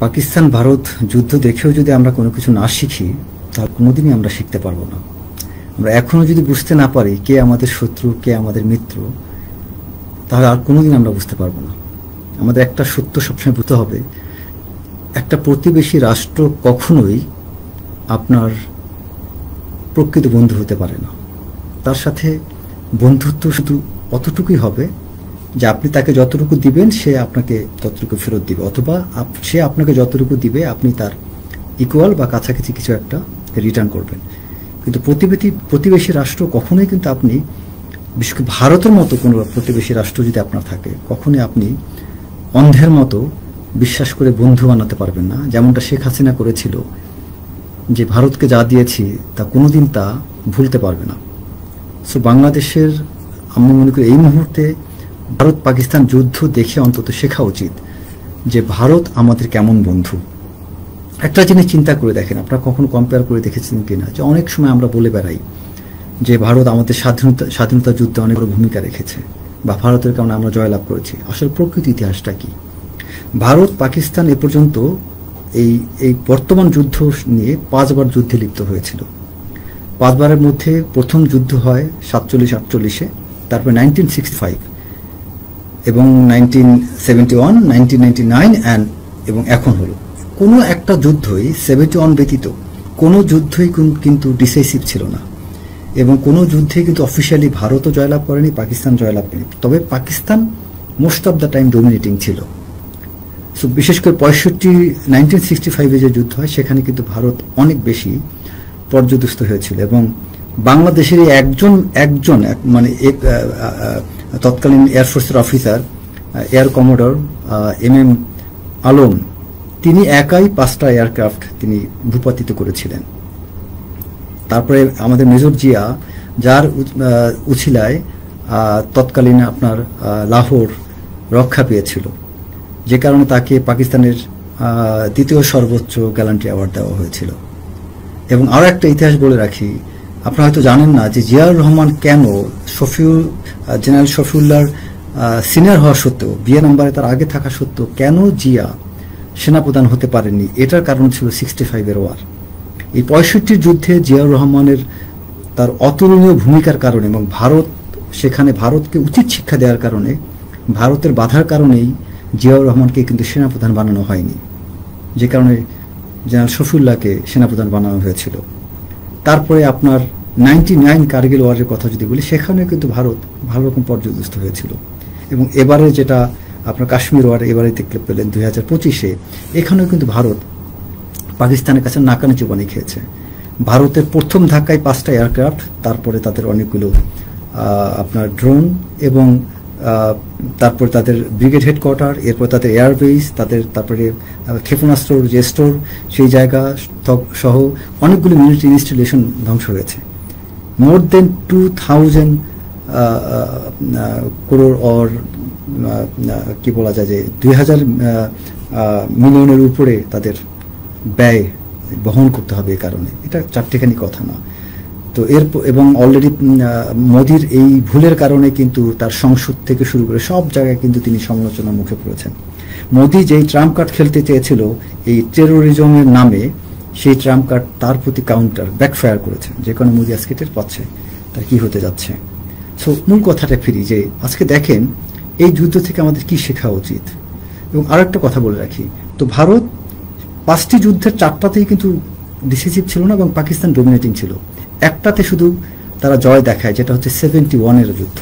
পাকিস্তান ভারত যুদ্ধ দেখেও যদি আমরা কোনো কিছু না শিখি তাহলে কোনোদিনই আমরা শিখতে পারবো না। আমরা এখনো যদি বুঝতে না পারি কে আমাদের শত্রু কে আমাদের মিত্র, তাহলে আর কোনোদিন আমরা বুঝতে পারবো না। আমাদের একটা সত্য সবসময় বুঝতে হবে, একটা প্রতিবেশী রাষ্ট্র কখনোই আপনার প্রকৃত বন্ধু হতে পারে না। তার সাথে বন্ধুত্ব শুধু অতটুকুই হবে যে আপনি তাকে যতটুকু দিবেন সে আপনাকে ততটুকু ফেরত দিবে, অথবা সে আপনাকে যতটুকু দিবে আপনি তার ইকুয়াল বা কাছাকাছি কিছু একটা রিটার্ন করবেন। কিন্তু প্রতিবেশী রাষ্ট্র কখনোই কিন্তু আপনি, বিশেষ করে ভারতের মতো কোনো প্রতিবেশী রাষ্ট্র যদি আপনার থাকে, কখনোই আপনি অন্ধের মতো বিশ্বাস করে বন্ধু বানাতে পারবেন না, যেমনটা শেখ হাসিনা করেছিল, যে ভারতকে যা দিয়েছি তা কোনোদিন তা ভুলতে পারবে না। সো বাংলাদেশের, আমি মনে করি এই মুহূর্তে ভারত পাকিস্তান যুদ্ধ দেখে অন্তত শেখা উচিত যে ভারত আমাদের কেমন বন্ধু। একটা জিনিস চিন্তা করে দেখেন, আপনারা কখনো কম্পেয়ার করে দেখেছেন কিনা, যে অনেক সময় আমরা বলে বেড়াই যে ভারত আমাদের স্বাধীনতা যুদ্ধে অনেক বড় ভূমিকা রেখেছে বা ভারতের কারণে আমরা জয়লাভ করেছি। আসলে প্রকৃত ইতিহাসটা কি? ভারত পাকিস্তান এ পর্যন্ত এই বর্তমান যুদ্ধ নিয়ে 5 বার যুদ্ধে লিপ্ত হয়েছিল। 5 বারের মধ্যে প্রথম যুদ্ধ হয় 47-48-এ, তারপর 1965 এবং 1971, 1999 এবং এখন হলো। কোনো একটা যুদ্ধই 71 ব্যতীত কোনো যুদ্ধই কিন্তু ডিসাইসিভ ছিল না, এবং কোনো যুদ্ধে কিন্তু অফিসিয়ালি ভারতও জয়লাভ করেনি, পাকিস্তান জয়লাভ করেনি। তবে Pakistan most of the time dominating ছিল। সো বিশেষ করে 1965-এ যে যুদ্ধ হয় সেখানে কিন্তু ভারত অনেক বেশি পর্যদস্ত হয়েছিল, এবং বাংলাদেশের একজন মানে তৎকালীন এয়ারফোর্সের officer air commodore MM Alam, তিনি একাই 5টা এয়ারক্রাফট তিনি ভূপাতিত করেছিলেন। তারপরে আমাদের মেজর জিয়া, যার উছিলায় তৎকালীন আপনার লাহোর রক্ষা পেয়েছিল, যে কারণে তাকে পাকিস্তানের 2য় সর্বোচ্চ গ্যালান্ট্রি অ্যাওয়ার্ড দেওয়া হয়েছিল। এবং আরও একটা ইতিহাস বলে রাখি, আপনারা হয়তো জানেন না যে জিয়াউর রহমান কেন জেনারেল শফিউল্লাহর সিনিয়র হওয়া সত্ত্বেও, বিয়ে নাম্বারে তার আগে থাকা সত্ত্বেও কেন জিয়া সেনাপ্রধান হতে পারেননি। এটার কারণ ছিল 65-এর ওয়ার। এই 65 যুদ্ধে জিয়াউর রহমানের তার অতুলনীয় ভূমিকার কারণে এবং সেখানে ভারতকে উচিত শিক্ষা দেওয়ার কারণে, ভারতের বাধার কারণেই জিয়াউর রহমানকে কিন্তু সেনাপ্রধান বানানো হয়নি, যে কারণে জেনারেল শফিউল্লাহকে সেনাপ্রধান বানানো হয়েছিল। তারপরে আপনার 99 কার্গিল ওয়ারের কথা যদি বলি, সেখানে কিন্তু ভারত ভালো রকম পর্যদস্ত হয়েছিল। এবং এবারে যেটা আপনার কাশ্মীর ওয়ার এবারে দেখতে পেলেন 2025-এ, এখানেও কিন্তু ভারত পাকিস্তানের কাছে নাকানি চুবানি খেয়েছে। ভারতের প্রথম ধাক্কায় 5টা এয়ারক্রাফট, তারপরে তাদের অনেকগুলো আপনার ড্রোন, এবং তারপরে তাদের ব্রিগেড হেডকোয়ার্টার, এরপর তাদের এয়ারবেস, তারপরে ক্ষেপণাস্ত্র যে স্টোর সেই জায়গা সহ অনেকগুলো মিলিটারি ইনস্টলেশন ধ্বংস হয়েছে। মোর দেন 2000 করোড় অর কি বলা যায় যে 2000 মিলিয়নের উপরে তাদের ব্যয় বহন করতে হবে। এই কারণে এটা চারটেখানি কথা না। তো এবং অলরেডি মোদির এই ভুলের কারণে কিন্তু তার সংসদ থেকে শুরু করে সব জায়গায় কিন্তু তিনি সমালোচনার মুখে পড়েছেন। মোদি যেই ট্রাম্প কার্ড খেলতে চেয়েছিল এই টেরোরিজমের নামে, সেই ট্রাম্প কার্ড তার প্রতি কাউন্টার ব্যাকফায়ার করেছে, যে কারণে মোদি আজকে টের পাচ্ছে তার কি হতে যাচ্ছে। সো মূল কথাটা ফিরি, যে আজকে দেখেন এই যুদ্ধ থেকে আমাদের কি শেখা উচিত। এবং আর একটা কথা বলে রাখি, তো ভারত 5টি যুদ্ধের 4টাতেই কিন্তু ডিসিসিভ ছিল না এবং পাকিস্তান ডোমিনেটিং ছিল। একটাতে শুধু তারা জয় দেখায়, যেটা হচ্ছে 71-এর যুদ্ধ।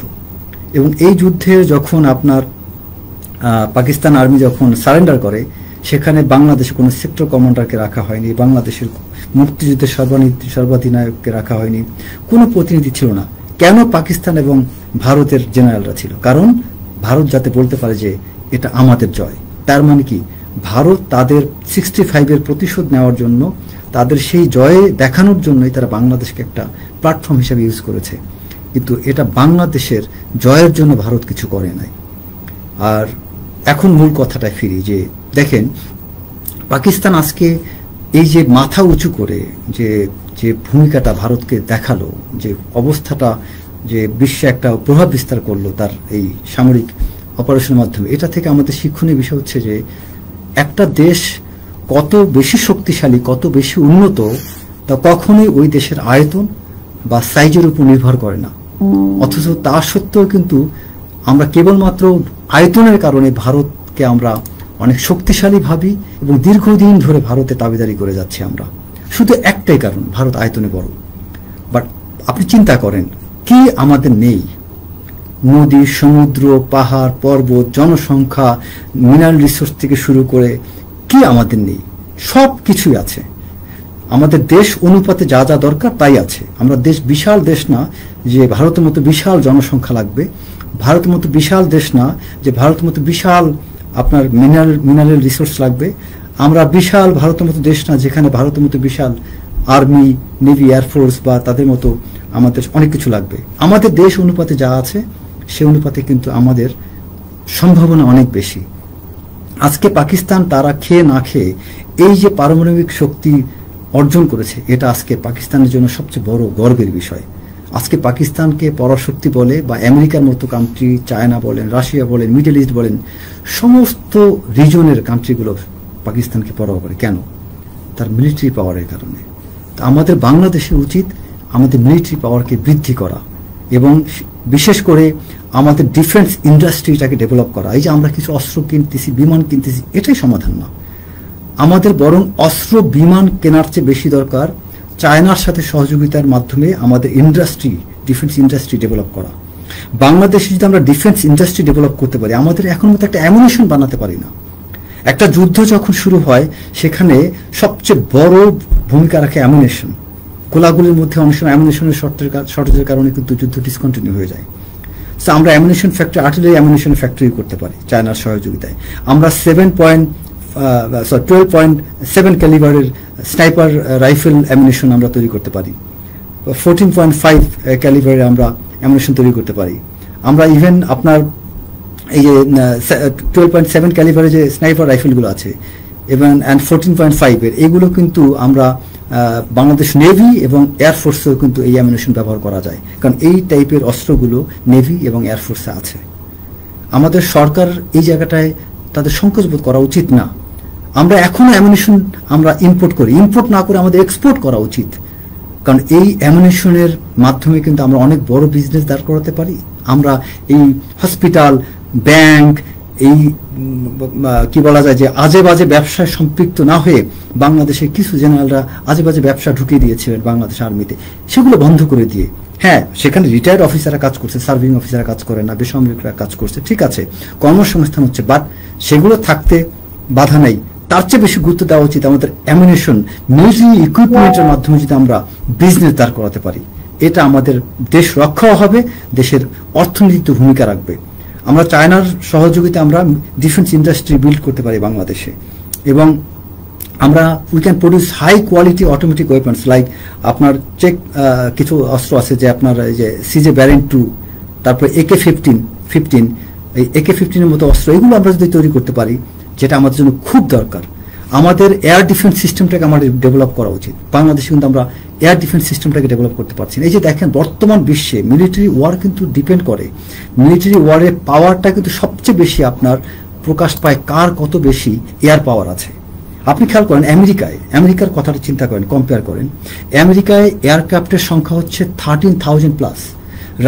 এবং এই যুদ্ধে যখন আপনার পাকিস্তান আর্মি যখন সারেন্ডার করে, সেখানে বাংলাদেশে কোনো সেক্টর কমান্ডারকে রাখা হয়নি, বাংলাদেশের মুক্তিযুদ্ধের সর্বাধিনায়ককে রাখা হয়নি, কোনো প্রতিনিধি ছিল না। কেন? পাকিস্তান এবং ভারতের জেনারেলরা ছিল। কারণ ভারত যাতে বলতে পারে যে এটা আমাদের জয়। তার মানে কি, ভারত তাদের 65-এর প্রতিশোধ নেওয়ার জন্য, তাদের সেই জয়ে দেখানোর জন্যই তারা বাংলাদেশকে একটা প্ল্যাটফর্ম হিসেবে ইউজ করেছে। কিন্তু এটা বাংলাদেশের জয়ের জন্য ভারত কিছু করে নাই। আর এখন মূল কথাটায় ফিরি, যে দেখেন পাকিস্তান আজকে এই যে মাথা উঁচু করে যে ভূমিকাটা ভারতকে দেখালো, যে অবস্থাটা যে বিশ্বে একটা প্রভাব বিস্তার করলো তার এই সামরিক অপারেশনের মাধ্যমে, এটা থেকে আমাদের শিক্ষণীয় বিষয় হচ্ছে যে একটা দেশ কত বেশি শক্তিশালী, কত বেশি উন্নত, তা কখনোই ওই দেশের আয়তন বা সাইজের উপর নির্ভর করে না। অথচ তা সত্ত্বেও কিন্তু আমরা কেবলমাত্র আয়তনের কারণে ভারতকে আমরা অনেক শক্তিশালী ভাবি এবং দীর্ঘদিন ধরে ভারতে দাবিদারি করে যাচ্ছি আমরা। শুধু একটাই কারণ, ভারত আয়তনে বড়। বাট আপনি চিন্তা করেন কি আমাদের নেই? নদী, সমুদ্র, পাহাড়, পর্বত, জনসংখ্যা, মিনারেল রিসোর্স থেকে শুরু করে কি আমাদের নেই? সব কিছুই আছে। আমাদের দেশ অনুপাতে যা যা দরকার তাই আছে। আমরা বিশাল দেশ না যে ভারতের মতো বিশাল জনসংখ্যা লাগবে, ভারতের মতো বিশাল দেশ না যে ভারতের মতো বিশাল আপনার মিনারেল রিসোর্স লাগবে। আমরা বিশাল ভারতের মতো দেশ না যেখানে ভারতের মতো বিশাল আর্মি, নেভি, এয়ারফোর্স বা তাদের মতো আমাদের অনেক কিছু লাগবে। আমাদের দেশ অনুপাতে যা আছে সে অনুপাতে কিন্তু আমাদের সম্ভাবনা অনেক বেশি। আজকে পাকিস্তান তারা খেয়ে না খেয়ে এই যে পারমাণবিক শক্তি অর্জন করেছে, এটা আজকে পাকিস্তানের জন্য সবচেয়ে বড় গর্বের বিষয়। আজকে পাকিস্তানকে পরাশক্তি বলে বা আমেরিকার মতো কান্ট্রি, চায়না বলেন, রাশিয়া বলেন, মিডল ইস্ট বলেন, সমস্ত রিজনের কান্ট্রিগুলো পাকিস্তানকে পরোয়া করে। কেন? তার মিলিটারি পাওয়ারের কারণে। তা আমাদের বাংলাদেশের উচিত আমাদের মিলিটারি পাওয়ারকে বৃদ্ধি করা এবং বিশেষ করে আমাদের ডিফেন্স ইন্ডাস্ট্রিটাকে ডেভেলপ করা। এই যে আমরা কিছু অস্ত্র কিনতেছি, বিমান কিনতেছি, এটাই সমাধান না। আমাদের বরং অস্ত্র বিমান কেনার চেয়ে বেশি দরকার চায়নার সাথে সহযোগিতার মাধ্যমে আমাদের ইন্ডাস্ট্রি, ডিফেন্স ইন্ডাস্ট্রি ডেভেলপ করা। বাংলাদেশে যদি আমরা ডিফেন্স ইন্ডাস্ট্রি ডেভেলপ করতে পারি, আমাদের এখন মতো একটা অ্যামুনিশন বানাতে পারি না। একটা যুদ্ধ যখন শুরু হয় সেখানে সবচেয়ে বড় ভূমিকা রাখে অ্যামুনিশন। গোলাগুলির মধ্যে অনেক সময় অ্যামুনিশনের শর্টেজের কারণে কিন্তু যুদ্ধ ডিসকন্টিনিউ হয়ে যায়। সো আমরা ammunition factory, artillery ammunition factory করতে পারি চায়নার সহযোগিতায়। আমরা 12.7 ক্যালিবারের স্নাইপার রাইফেল অ্যামুনিশন আমরা তৈরি করতে পারি। 14.5 ক্যালিবারের আমরা অ্যামুনিশন তৈরি করতে পারি। আমরা ইভেন আপনার এই যে 12.7 ক্যালিবারের যে স্নাইপার রাইফেলগুলো আছে এবং 14.5 এর, এগুলো কিন্তু আমরা বাংলাদেশ নেভি এবং এয়ারফোর্সেও কিন্তু এই অ্যামুনিশন ব্যবহার করা যায়, কারণ এই টাইপের অস্ত্রগুলো নেভি এবং এয়ারফোর্সে আছে। আমাদের সরকার এই জায়গাটায় তাদের সংকোচবোধ করা উচিত না। আমরা এখনো অ্যামুনিশন আমরা ইম্পোর্ট করি, ইম্পোর্ট না করে আমাদের এক্সপোর্ট করা উচিত, কারণ এই অ্যামুনিশনের মাধ্যমে কিন্তু আমরা অনেক বড় বিজনেস দাঁড় করাতে পারি। আমরা এই হসপিটাল, ব্যাংক, এই কি বলা যায় যে আজে বাজে ব্যবসায় সম্পৃক্ত না হয়ে বাংলাদেশের কিছু জেনারেলরা আজে বাজে ব্যবসা ঢুকিয়ে দিয়েছিলেন বাংলাদেশ আর্মিতে, সেগুলো বন্ধ করে দিয়ে, হ্যাঁ সেখানে রিটায়ার্ড অফিসাররা কাজ করছে, সার্ভিং অফিসাররা কাজ করে না, বেসামরিকরা কাজ করছে, ঠিক আছে, কর্মসংস্থান হচ্ছে, বাট সেগুলো থাকতে বাধা নেই। তার চেয়ে বেশি গুরুত্ব দেওয়া উচিত আমাদের অ্যামুনিশন, মিলিটারি ইকুইপমেন্টের মাধ্যমে যদি আমরা বিজনেস দাঁড় করাতে পারি, এটা আমাদের দেশ রক্ষাও হবে, দেশের অর্থনীতিতে ভূমিকা রাখবে। আমরা চায়নার সহযোগিতা আমরা ডিফেন্স ইন্ডাস্ট্রি বিল্ড করতে পারি বাংলাদেশে, এবং আমরা we can produce high quality automatic weapons like আপনার চেক কিছু অস্ত্র আছে যে আপনার এই যে সিজে ব্যারেন্ট 2, তারপরে AK-15, এই AK-15 এর মতো অস্ত্র, এগুলো আমরা যদি তৈরি করতে পারি, যেটা আমাদের জন্য খুব দরকার। আমাদের এয়ার ডিফেন্স সিস্টেমটাকে আমাদের ডেভেলপ করা উচিত। বাংলাদেশে কিন্তু আমরা এয়ার ডিফেন্স সিস্টেমটাকে ডেভেলপ করতে পারছি না। এই যে দেখেন বর্তমান বিশ্বে মিলিটারি ওয়ার কিন্তু ডিপেন্ড করে, মিলিটারি ওয়ারের পাওয়ারটা কিন্তু সবচেয়ে বেশি আপনার প্রকাশ পায় কার কত বেশি এয়ার পাওয়ার আছে। আপনি খেয়াল করেন আমেরিকার কথাটা চিন্তা করেন, কম্পেয়ার করেন, আমেরিকায় এয়ারক্রাফটের সংখ্যা হচ্ছে 13,000+,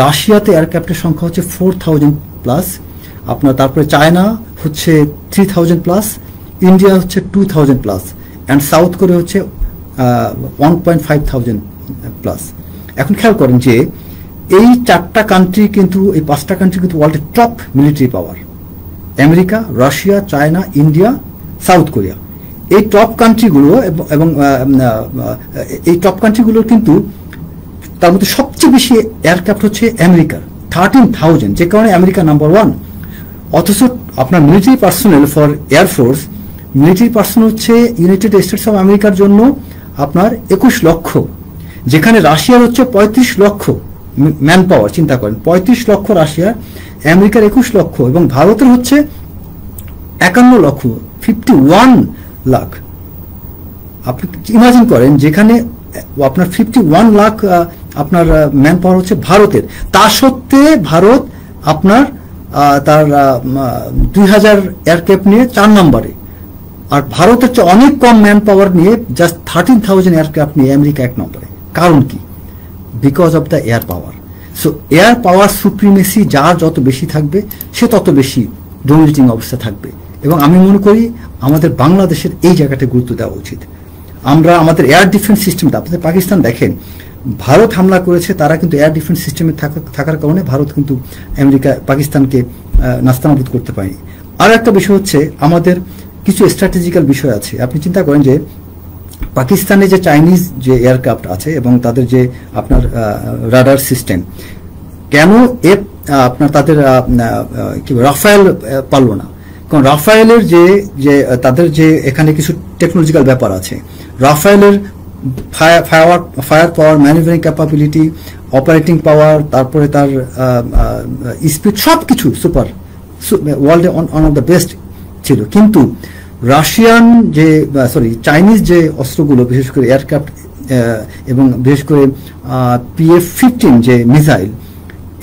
রাশিয়াতে এয়ারক্রাফটের সংখ্যা হচ্ছে 4,000+, আপনার তারপরে চায়না হচ্ছে 3,000+, ইন্ডিয়া হচ্ছে 2,000+, অ্যান্ড সাউথ কোরিয়া হচ্ছে 1,500+। এখন খেয়াল করেন যে এই 4টা কান্ট্রি কিন্তু, এই 5টা কান্ট্রি কিন্তু ওয়ার্ল্ডের টপ মিলিটারি পাওয়ার, America, Russia, China, India, south Korea. এই টপ কান্ট্রিগুলো এবং এই টপ কান্ট্রিগুলোর কিন্তু তার মধ্যে সবচেয়ে বেশি এয়ারক্রাফট হচ্ছে আমেরিকার 13,000, যে কারণে আমেরিকা নাম্বার 1। অথচ আপনার military personnel for air force, military personnel হচ্ছে ইউনাইটেড স্টেটস অফ আমেরিকার জন্য আপনার 21 লক্ষ, যেখানে রাশিয়ার হচ্ছে 35 লক্ষ ম্যান পাওয়ার। চিন্তা করেন 35 লক্ষ রাশিয়ার, আমেরিকার 21 লক্ষ, এবং ভারতের হচ্ছে 51 লক্ষ, 51 লাখ। আপনি ইমাজিন করেন যেখানে আপনার 51 লাখ আপনার ম্যান পাওয়ার হচ্ছে ভারতের, তা সত্ত্বে ভারত আপনার তার 2000 এয়ারক্রাফট নিয়ে 4 নম্বরে। আর ভারতের চেয়ে অনেক কম ম্যান পাওয়ার নিয়ে জাস্ট 13,000 এয়ারক্রাফট নিয়ে আমেরিকা 1 নম্বরে। কারণ কি? Because of the air power. So air power supremacy যার যত বেশি থাকবে সে তত বেশি ডমিনেটিং অবস্থা থাকবে। এবং আমি মনে করি আমাদের বাংলাদেশের এই জায়গাটা গুরুত্ব দেওয়া উচিত। আমরা আমাদের এয়ার ডিফেন্স সিস্টেমটা, আপনাদের পাকিস্তান দেখেন, ভারত হামলা করেছে, তারা কিন্তু এয়ার ডিফেন্স সিস্টেমে থাকার কারণে ভারত কিন্তু পাকিস্তানকে নাস্তানাবুদ করতে পারেনি। আর একটা বিষয় হচ্ছে আমাদের কিছু স্ট্র্যাটেজিক্যাল বিষয় আছে। আপনি চিন্তা করেন যে পাকিস্তানে যে চাইনিজ যে এয়ারক্রাফট আছে এবং তাদের যে আপনার রাডার সিস্টেম, কেন আপনার তাদের কি রাফায়েল পারলো না? কারণ রাফায়েলের যে তাদের যে এখানে কিছু টেকনোলজিক্যাল ব্যাপার আছে। রাফায়েলের fire power, manoeuvring capability, operating power, তারপরে তার স্পিড, সব কিছু সুপার, ওয়ার্ল্ডে ওয়ান অফ দ্য বেস্ট ছিল। কিন্তু রাশিয়ান চাইনিজ যে অস্ত্রগুলো, বিশেষ করে এয়ারক্রাফট এবং বিশেষ করে PF-15 যে মিসাইল,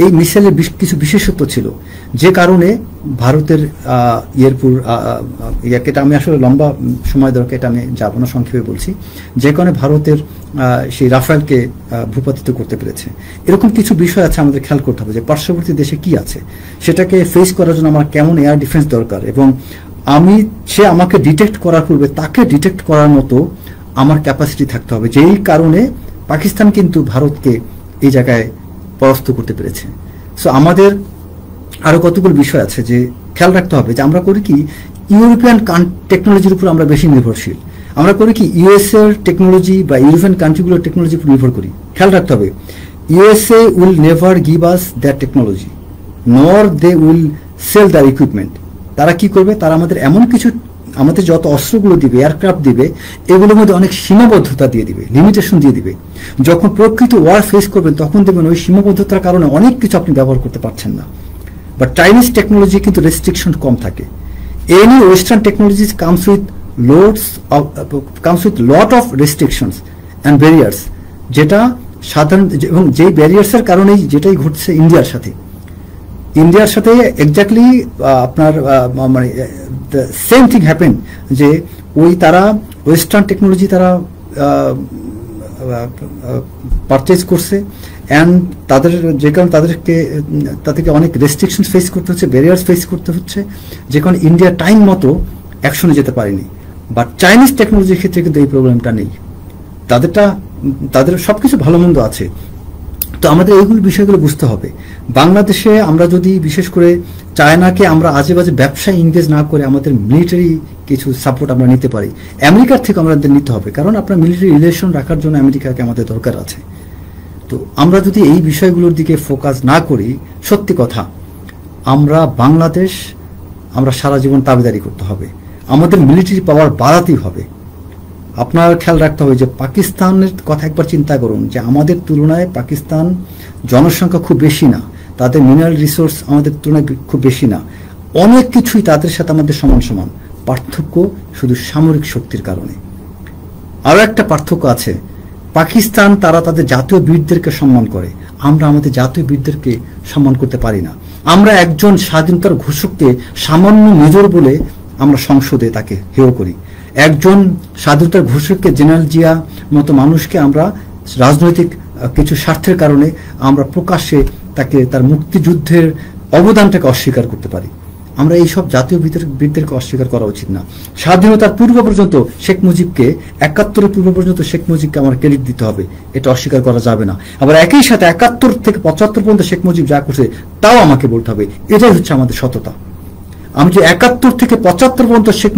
এই মিসাইলের কিছু বিশেষত্ব ছিল, যে কারণে ভারতের এটা আমি আসলে লম্বা সময় দরকার, এটা আমি যাব না, সংক্ষেপে বলছি, যে কারণে ভারতের সেই রাফায়েলকে ভূপাতিত করতে পেরেছে। এরকম কিছু বিষয় আছে আমাদের খেয়াল করতে হবে যে পার্শ্ববর্তী দেশে কি আছে, সেটাকে ফেস করার জন্য আমার কেমন এয়ার ডিফেন্স দরকার, এবং সে আমাকে ডিটেক্ট করার পূর্বে তাকে ডিটেক্ট করার মতো আমার ক্যাপাসিটি থাকতে হবে। যেই কারণে পাকিস্তান কিন্তু ভারতকে এই জায়গায় পরাস্ত করতে পেরেছে। সো আমাদের আরো কতগুলো বিষয় আছে যে খেয়াল রাখতে হবে, যে আমরা করি কি ইউরোপিয়ান টেকনোলজির উপর আমরা বেশি নির্ভরশীল। আমরা করি কি ইউএসএ এর টেকনোলজি বা ইউরোপিয়ান কান্ট্রিগুলোর টেকনোলজির উপর নির্ভর করি। খেয়াল রাখতে হবে, USA will never give us that technology, nor they will sell their equipment. তারা কি করবে? তারা আমাদের যত অস্ত্রগুলো দিবে, এয়ারক্রাফট দিবে, এগুলোর মধ্যে অনেক সীমাবদ্ধতা দিয়ে দিবে, লিমিটেশন দিয়ে দিবে। যখন প্রকৃত ওয়ার ফেস করবেন তখন দেখবেন ওই সীমাবদ্ধতার কারণে অনেক কিছু আপনি ব্যবহার করতে পারছেন না। বাট চাইনিজ টেকনোলজি কিন্তু রেস্ট্রিকশন কম থাকে। Any western technologies comes with lot of restrictions and barriers, যেটা সাধারণ, এবং যেই ব্যারিয়ার্সের কারণেই যেটাই ঘটছে ইন্ডিয়ার সাথে এক্স্যাক্টলি আপনার মানে সেম থিং হ্যাপেন, যে তারা ওয়েস্টার্ন টেকনোলজি তারা পারচেজ করছে, অ্যান্ড যে কারণে তাদেরকে অনেক রেস্ট্রিকশন ফেস করতে হচ্ছে, ব্যারিয়ার্স ফেস করতে হচ্ছে, যে কারণে ইন্ডিয়া টাইম মতো অ্যাকশনে যেতে পারেনি। বাট চাইনিজ টেকনোলজির ক্ষেত্রে কিন্তু এই প্রবলেমটা নেই। তাদের সবকিছু ভালো মন্দ আছে। তো আমাদের এইগুলো বিষয়গুলো বুঝতে হবে। বাংলাদেশে আমরা যদি বিশেষ করে চায়নাকে আমরা আজে বাজে ব্যবসায় ইনগেজ না করে আমাদের মিলিটারি কিছু সাপোর্ট আমরা নিতে পারি, আমেরিকার থেকে আমাদের নিতে হবে। কারণ আপনার মিলিটারি রিলেশন রাখার জন্য আমেরিকাকে আমাদের দরকার আছে। তো আমরা যদি এই বিষয়গুলোর দিকে ফোকাস না করি, সত্যি কথা আমরা সারা জীবন তাবেদারি করতে হবে। আমাদের মিলিটারি পাওয়ার বাড়াতেই হবে। আপনার খেয়াল রাখতে হবে যে পাকিস্তানের কথা একবার চিন্তা করুন, যে আমাদের তুলনায় পাকিস্তান জনসংখ্যা খুব বেশি না, তাদের মিনারেল রিসোর্স আমাদের তুলনায় খুব বেশি না, অনেক কিছুই তাদের সাথে আমাদের সমান সমান। পার্থক্য শুধু সামরিক শক্তির কারণে। আরো একটা পার্থক্য আছে, পাকিস্তান তারা তাদের জাতীয় বীরদেরকে সম্মান করে, আমরা আমাদের জাতীয় বীরদেরকে সম্মান করতে পারি না। আমরা একজন স্বাধীনতার ঘোষককে সামান্য মেজর বলে আমরা সংসদে তাকে হেয় করি। একজন স্বাধীনতার ঘোষককে, জেনারেল জিয়া মতো মানুষকে আমরা রাজনৈতিক কিছু স্বার্থের কারণে আমরা প্রকাশ্যে তাকে তার মুক্তিযুদ্ধের অবদানটাকে অস্বীকার করতে পারি। আমরা এইসব জাতীয় বীরদেরকে অস্বীকার করা উচিত না। স্বাধীনতার পূর্ব পর্যন্ত শেখ মুজিবকে, 71-এর পূর্ব পর্যন্ত শেখ মুজিবকে আমার ক্রেডিট দিতে হবে, এটা অস্বীকার করা যাবে না। আবার একই সাথে 71 থেকে 75 পর্যন্ত শেখ মুজিব যা করছে তাও আমাকে বলতে হবে। এটাই হচ্ছে আমাদের সততা। আমি যদি 71 থেকে 75 পর্যন্ত শেখ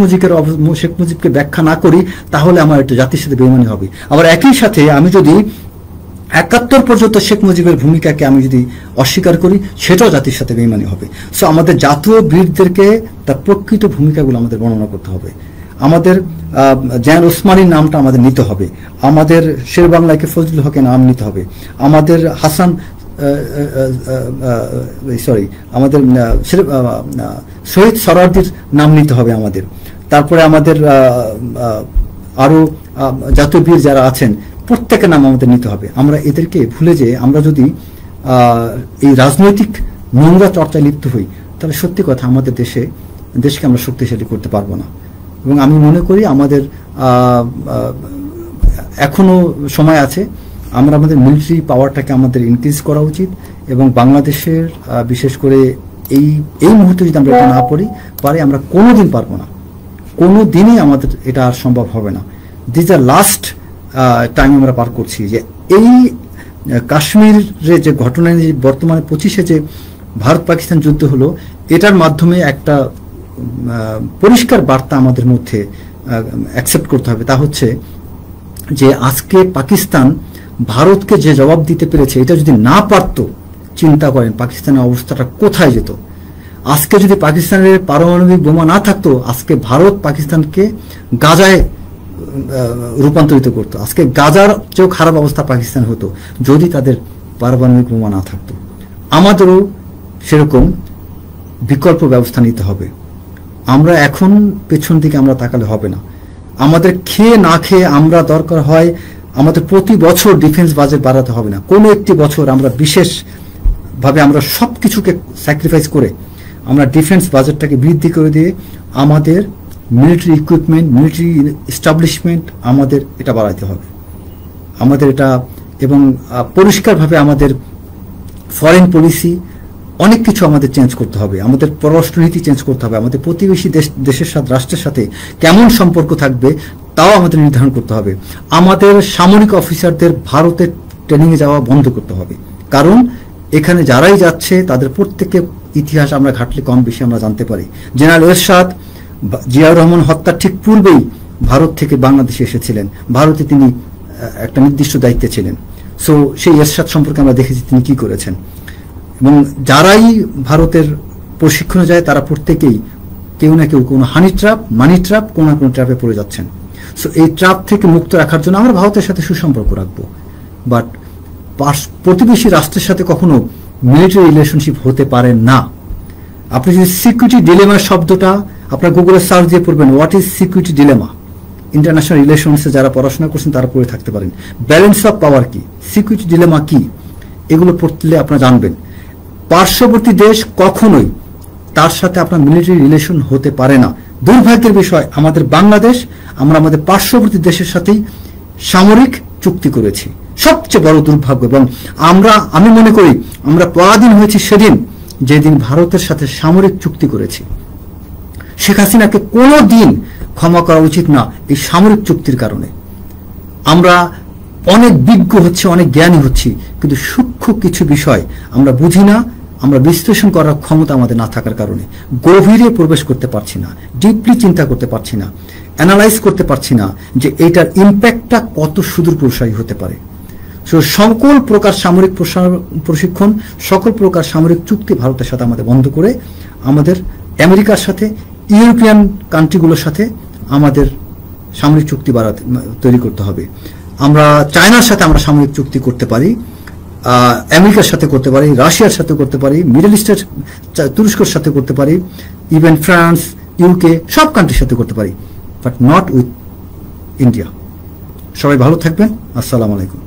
মুজিবকে ব্যাখ্যা না করি, তাহলে আমার এটা জাতির সাথে বেইমানি হবে। আবার একই সাথে আমি যদি 71 পর্যন্ত শেখ মুজিবের ভূমিকাকে আমি যদি অস্বীকার করি, সেটাও জাতির সাথে বেইমানি হবে। সো আমাদের জাতীয় বীরদেরকে তার প্রকৃত ভূমিকাগুলো আমাদের বর্ণনা করতে হবে। আমাদের জায়ান ওসমানীর নামটা আমাদের নিতে হবে, আমাদের শের বাংলাকে ফজলুল হকের নাম নিতে হবে, আমাদের আমাদের শহীদ সরারদির নাম নিতে হবে আমাদের। তারপরে আমাদের আরো জাতীয় বীর যারা আছেন প্রত্যেকের নাম আমাদের নিতে হবে। আমরা এদেরকে ভুলে যেয়ে আমরা যদি এই রাজনৈতিক নোংরা চর্চায় লিপ্ত হই, তাহলে সত্যি কথা আমাদের দেশকে আমরা শক্তিশালী করতে পারবো না। এবং আমি মনে করি আমাদের এখনো সময় আছে, আমরা আমাদের মিলিটারি পাওয়ারটাকে আমাদের ইনক্রিজ করা উচিত এবং বাংলাদেশের বিশেষ করে এই মুহূর্তে যদি আমরা এটা না পারি আমরা কোনোদিন পারবো না, কোনো দিনই আমাদের এটা আর সম্ভব হবে না। দিস দ্য লাস্ট টাইম আমরা পার করছি যে এই কাশ্মীরে যে ঘটনা, বর্তমানে 25-এ যে ভারত পাকিস্তান যুদ্ধ হলো, এটার মাধ্যমে একটা পরিষ্কার বার্তা আমাদের মধ্যে অ্যাকসেপ্ট করতে হবে। তা হচ্ছে যে আজকে পাকিস্তান ভারতকে যে জবাব দিতে পেরেছে, এটা যদি না পারত, চিন্তা করেন পাকিস্তানের অবস্থাটা কোথায় যেত। আজকে যদি পাকিস্তানের পারমাণবিক বোমা না থাকতো, আজকে ভারত পাকিস্তানকে গাজায় রূপান্তরিত করতো। আজকে গাজার চেয়েও খারাপ অবস্থা পাকিস্তান হতো যদি তাদের পারমাণবিক বোমা না থাকতো। আমাদেরও সেরকম বিকল্প ব্যবস্থা নিতে হবে। আমরা এখন পেছন দিকে আমরা তাকালে হবে না। আমাদের খেয়ে না খেয়ে আমরা দরকার হয় আমাদের প্রতি বছর ডিফেন্স বাজেট বাড়াতে হবে না, কোনো একটি বছর আমরা বিশেষভাবে আমরা সব কিছুকে স্যাক্রিফাইস করে আমরা ডিফেন্স বাজেটটাকে বৃদ্ধি করে দিয়ে আমাদের মিলিটারি ইকুইপমেন্ট, মিলিটারি এস্টাবলিশমেন্ট আমাদের এটা বাড়াইতে হবে। আমাদের এটা এবং পরিষ্কারভাবে আমাদের ফরেন পলিসি অনেক কিছু আমাদের চেঞ্জ করতে হবে, আমাদের পররাষ্ট্রনীতি চেঞ্জ করতে হবে, আমাদের প্রতিবেশী দেশের সাথে, রাষ্ট্রের সাথে কেমন সম্পর্ক থাকবে তাও আমাদের নির্ধারণ করতে হবে। আমাদের সামরিক অফিসারদের ভারতের ট্রেনিংয়ে যাওয়া বন্ধ করতে হবে, কারণ এখানে যারাই যাচ্ছে তাদের প্রত্যেকের ইতিহাস আমরা ঘাটলে কম বেশি আমরা জানতে পারি। জেনারেল এরশাদ জিয়াউর রহমান হত্যার ঠিক পূর্বেই ভারত থেকে বাংলাদেশে এসেছিলেন, ভারতে তিনি একটা নির্দিষ্ট দায়িত্বে ছিলেন। সো সেই এরশাদ সম্পর্কে আমরা দেখেছি তিনি কি করেছেন। এবং যারাই ভারতের প্রশিক্ষণে যায় তারা প্রত্যেকেই কেউ না কেউ কোনো হানি ট্র্যাপ, মানি ট্র্যাপ, কোনো না কোনো ট্র্যাপে পড়ে যাচ্ছেন। সো এই ট্র্যাপ থেকে মুক্ত রাখার জন্য আমরা ভারতের সাথে সুসম্পর্ক রাখবো, বাট প্রতিবেশী রাষ্ট্রের সাথে কখনো মিলিটারি রিলেশনশিপ হতে পারে না। আপনি যদি সিকিউরিটি ডিলেমা শব্দটা আপনার গুগলে সার্চ দিয়ে পড়বেন, what is security dilemma, international রিলেশনসে যারা পড়াশোনা করছেন তারা পড়ে থাকতে পারেন। ব্যালেন্স অফ পাওয়ার কি, সিকিউরিটি ডিলেমা কি, এগুলো পড়লে আপনারা জানবেন। পার্শ্ববর্তী দেশ কখনোই তার সাথে আপনার মিলিটারি রিলেশন হতে পারে না। দুর্ভাগ্যের বিষয় আমাদের বাংলাদেশ, আমরা আমাদের পার্শ্ববর্তী দেশের সাথেই সামরিক চুক্তি করেছি, সবচেয়ে বড় দুর্ভাগ্য। এবং আমি মনে করি আমরা পরাধীন হয়েছি সেদিন যেদিন ভারতের সাথে সামরিক চুক্তি করেছি। শেখ হাসিনাকে কোনো দিন ক্ষমা করা উচিত না এই সামরিক চুক্তির কারণে। আমরা অনেক বিজ্ঞ হচ্ছে, অনেক জ্ঞানী হচ্ছি, কিন্তু সূক্ষ্ম কিছু বিষয় আমরা বুঝি না, আমরা বিশ্লেষণ করার ক্ষমতা আমাদের না থাকার কারণে গভীরে প্রবেশ করতে পারছি না, ডিপলি চিন্তা করতে পারছি না, অ্যানালাইজ করতে পারছি না যে এইটার ইম্প্যাক্টটা কত সুদূর প্রসারী হতে পারে। সকল প্রকার সামরিক প্রশিক্ষণ, সকল প্রকার সামরিক চুক্তি ভারতের সাথে আমাদের বন্ধ করে আমাদের আমেরিকার সাথে, ইউরোপিয়ান কান্ট্রিগুলোর সাথে আমাদের সামরিক চুক্তি তৈরি করতে হবে। আমরা চায়নার সাথে আমরা সামরিক চুক্তি করতে পারি, আমেরিকার সাথে করতে পারি, রাশিয়ার সাথে করতে পারি, মিডল ইস্টের তুরস্কের সাথে করতে পারি, ইভেন ফ্রান্স, ইউকে, সব কান্ট্রির সাথে করতে পারি, বাট নট উইথ ইন্ডিয়া। সবাই ভালো থাকবেন। আসসালামু আলাইকুম।